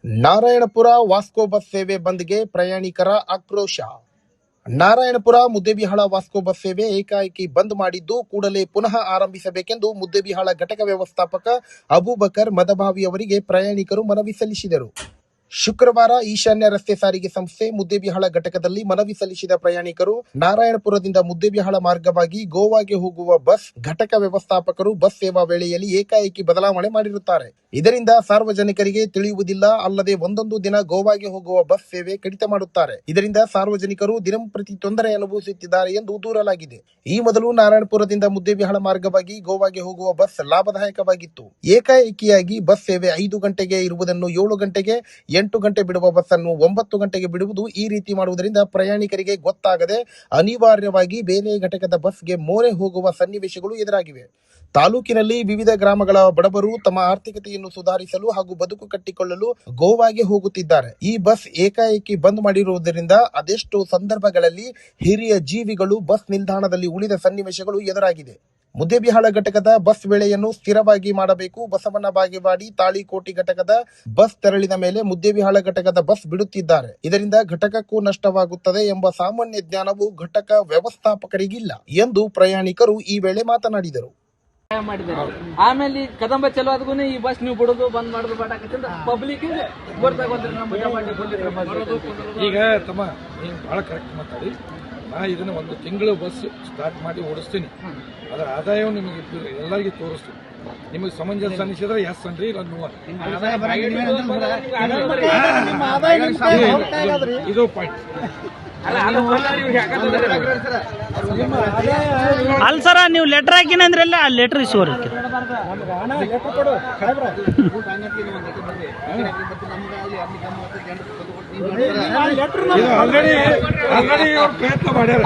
Narayanapura Vasco bus ಸೇವೆ ಬಂದ್ಗೆ ಪ್ರಯಾಣಿಕರ ಆಕ್ರೋಶ. ನಾರಾಯಣಪುರ ಮುದ್ದೇಬಿಹಾಳ ವಾಸ್ಕೋ ಬಸ್ ಸೇವೆ ಏಕಾಏಕಿ ಬಂದ್ ಮಾಡಿದ್ದು ಕೂಡಲೇ ಪುನಃ ಆರಂಭಿಸಬೇಕೆಂದು ಮುದ್ದೇಬಿಹಾಳ ಘಟಕ ವ್ಯವಸ್ಥಾಪಕ ಅಬೂಬಕರ್ ಮದಭಾವಿ ಅವರಿಗೆ ಪ್ರಯಾಣಿಕರು ಮನವಿ ಸಲ್ಲಿಸಿದರು. ಶುಕ್ರವಾರ ಈಶಾನ್ಯ ರಸ್ತೆ ಸಾರಿಗೆ ಸಂಸ್ಥೆ ಮುದ್ದೇಬಿಹಾಳ ಘಟಕದಲ್ಲಿ ಮನವಿ ಸಲ್ಲಿಸಿದ ಪ್ರಯಾಣಿಕರು ನಾರಾಯಣಪುರದಿಂದ ಮುದ್ದೇಬಿಹಾಳ ಮಾರ್ಗವಾಗಿ ಗೋವಾಗೆ ಹೋಗುವ ಬಸ್ ಘಟಕ ವ್ಯವಸ್ಥಾಪಕರು ಬಸ್ ಸೇವಾ ವೇಳೆಯಲ್ಲಿ ಏಕಾಏಕಿ ಬದಲಾವಣೆ ಮಾಡಿರುತ್ತಾರೆ. ಇದರಿಂದ ಸಾರ್ವಜನಿಕರಿಗೆ ತಿಳಿಯುವುದಿಲ್ಲ. ಅಲ್ಲದೆ ಒಂದೊಂದು ದಿನ ಗೋವಾಗೆ ಹೋಗುವ ಬಸ್ ಸೇವೆ ಕಡಿತ ಮಾಡುತ್ತಾರೆ. ಇದರಿಂದ ಸಾರ್ವಜನಿಕರು ದಿನಂಪ್ರತಿ ತೊಂದರೆ ಅನುಭವಿಸುತ್ತಿದ್ದಾರೆ ಎಂದು ದೂರಲಾಗಿದೆ. ಈ ಮೊದಲು ನಾರಾಯಣಪುರದಿಂದ ಮುದ್ದೇಬಿಹಾಳ ಮಾರ್ಗವಾಗಿ ಗೋವಾಗೆ ಹೋಗುವ ಬಸ್ ಲಾಭದಾಯಕವಾಗಿತ್ತು. ಏಕಾಏಕಿಯಾಗಿ ಬಸ್ ಸೇವೆ 5 ಗಂಟೆಗೆ ಇರುವುದನ್ನು 7 ಗಂಟೆಗೆ, 8 ಗಂಟೆ ಬಿಡುವ ಬಸ್ ಅನ್ನು 9 ಗಂಟೆಗೆ ಬಿಡುವುದು. ಈ ರೀತಿ ಮಾಡುವುದರಿಂದ ಪ್ರಯಾಣಿಕರಿಗೆ ಗೊತ್ತಾಗದೆ ಅನಿವಾರ್ಯವಾಗಿ ಬೇರೆ ಘಟಕದ ಬಸ್ಗೆ ಮೋರೆ ಹೋಗುವ ಸನ್ನಿವೇಶಗಳು ಎದುರಾಗಿವೆ. ತಾಲೂಕಿನಲ್ಲಿ ವಿವಿಧ ಗ್ರಾಮಗಳ ಬಡವರು ತಮ್ಮ ಆರ್ಥಿಕತೆಯನ್ನು ಸುಧಾರಿಸಲು ಹಾಗೂ ಬದುಕು ಕಟ್ಟಿಕೊಳ್ಳಲು ಗೋವಾಗೆ ಹೋಗುತ್ತಿದ್ದಾರೆ. ಈ ಬಸ್ ಏಕಾಏಕಿ ಬಂದ್ ಮಾಡಿರುವುದರಿಂದ ಅದೆಷ್ಟೋ ಸಂದರ್ಭಗಳಲ್ಲಿ ಹಿರಿಯ ಜೀವಿಗಳು ಬಸ್ ನಿಲ್ದಾಣದಲ್ಲಿ ಉಳಿದ ಸನ್ನಿವೇಶಗಳು ಎದುರಾಗಿದೆ. ಮುದ್ದೇಬಿಹಾಳ ಘಟಕದ ಬಸ್ ವೇಳೆಯನ್ನು ಸ್ಥಿರವಾಗಿ ಮಾಡಬೇಕು. ಬಸವನ ಬಾಗೇವಾಡಿ ತಾಳಿಕೋಟಿ ಘಟಕದ ಬಸ್ ತೆರಳಿದ ಮೇಲೆ ಮುದ್ದೇಬಿಹಾಳ ಘಟಕದ ಬಸ್ ಬಿಡುತ್ತಿದ್ದಾರೆ. ಇದರಿಂದ ಘಟಕಕ್ಕೂ ನಷ್ಟವಾಗುತ್ತದೆ ಎಂಬ ಸಾಮಾನ್ಯ ಜ್ಞಾನವು ಘಟಕ ವ್ಯವಸ್ಥಾಪಕರಿಗಿಲ್ಲ ಎಂದು ಪ್ರಯಾಣಿಕರು ಈ ವೇಳೆ ಮಾತನಾಡಿದರು. ಆಮೇಲೆ ಕದಂಬ ಚಲೋ ಆದ್ಗೂ ಈ ಬಸ್ ನೀವು ಬಿಡೋದು ಬಂದ್ ಮಾಡೋದು ಪಬ್ಲಿಕ್ ಈಗ ತಮ್ಮ ನೀವು ಬಹಳ ಕರೆಕ್ಟ್ ಮಾತಾಡಿ. ನಾ ಇದನ್ನ 1 ತಿಂಗಳು ಬಸ್ ಸ್ಟಾರ್ಟ್ ಮಾಡಿ ಓಡಿಸ್ತೀನಿ. ಅದರ ಆದಾಯವನ್ನು ನಿಮಗೆ ಎಲ್ಲರಿಗೂ ತೋರಿಸ್ತೀನಿ. ನಿಮಗೆ ಸಮಂಜಸ ಅನಿಸಿದ್ರೆ ಎಸ್ ಅನ್ರಿ, ಇಲ್ಲ ಇದು ಪಾಯಿಂಟ್ ಅಲ್ ಸರ. ನೀವು ಲೆಟರ್ ಹಾಕಿನಂದ್ರಲ್ಲ, ಆ ಲೆಟರ್ ಇಸ್ಕೋರಿ. ಆಲ್ರೆಡಿ ಪ್ರಯತ್ನ ಮಾಡ್ಯಾರ.